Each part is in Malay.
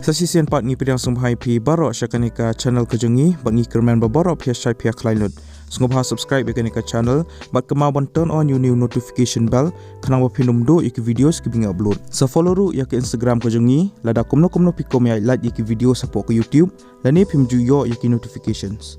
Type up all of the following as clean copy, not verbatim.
Sasisian part ngi pidang sumhai pi baro syakanika channel kejengi bangi kerman babaro pia syai pia klainud. Sungguh subscribe yakanika channel bat kemawan turn on new notification bell kanang wapinum do iki videos ki binga upload. Sa follow ru yak Instagram kejengi lada kumno pikom ya like iki video support ke YouTube lani pimju yo yaki notifications.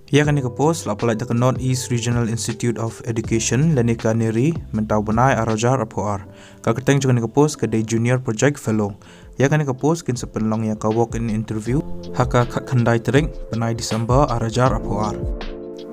Yakanika post la palai tak North East Regional Institute of Education lanika neri mentau benai arajar apoar. Kaketeng juga nika post ke junior project fellow. Yakanika post kin sepenlong ya ka walk in interview haka khandai tering benai Disember arajar apoar.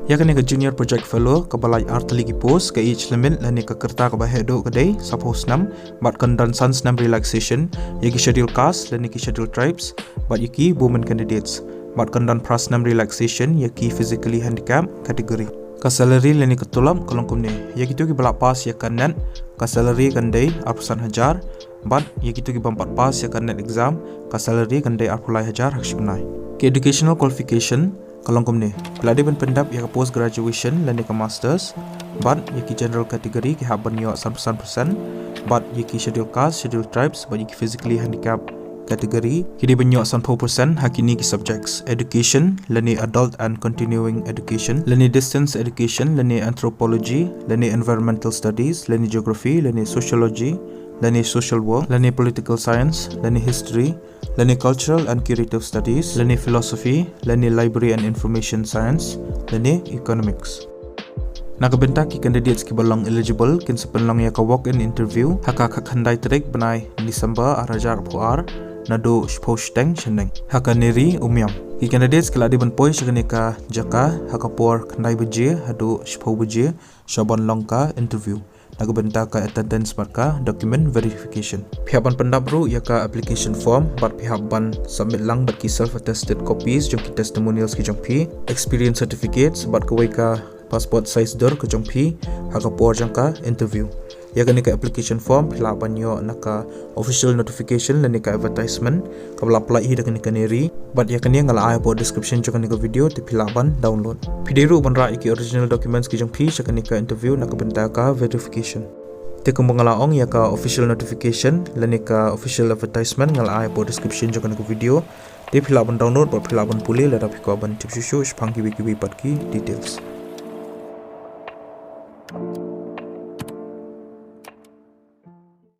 Yakanika junior project fellow ke balai art ligi post ke each limit lanika kerta ke bahedo ke day suppose nam bat kandan sans nam relaxation yaki schedule cast laniki schedule tribes bat yaki women candidates. Matkan dan prasnam relaxation yaki physically handicap kategori. Ka salary leni ketulam kolongkum ni. Yaki tu ki balak pas ya kanan. Ka salary kandai 8,000. Bat yaki tu ki bampat pas ya kanan exam. Ka salary kandai 40,000 hak syibnai. Ki educational qualification kolongkum ni. Peladi ben pendap ya post graduation leni ka masters. Bat yaki general kategori ki haban yo 100%. Bat yaki schedule caste, schedule tribes, bat yaki physically handicap kategori kini banyak 100% hakini ki subjects education lani adult and continuing education lani distance education lani anthropology lani environmental studies lani geography lani sociology lani social work lani political science lani history lani cultural and curative studies lani philosophy lani library and information science lani economics. Nakabenta ki candidates ki balang eligible kin sepenlong ya ka walk in interview haka khandai trek benai December arajar puar nado posteng cheneng haka neri umyam ki candidates kala di ban poi shaganika jaka haka por khandai beje hado shpo beje shaban longka interview nakabenta ka attendance marka document verification pihak ban pendap ru ya ka application form bat pihak ban submit lang bat ki self attested copies jong ki testimonials ki jong pi experience certificates bat ka ka passport size dor ke jongpi haka por jangka interview ya kanika application form phila banyo naka official notification lanika advertisement kabla apply hi kanika neri but ya kania ngala ai po description jo kanika video ti phila ban download video banra iki original documents ki jongpi kanika interview naka bentaka verification te kumbangala ong ya ka official notification lanika official advertisement ngala ai po description jo kanika video ti phila ban download bo phila ban puli la da phiko ban tip shu shpang ki wiki patki details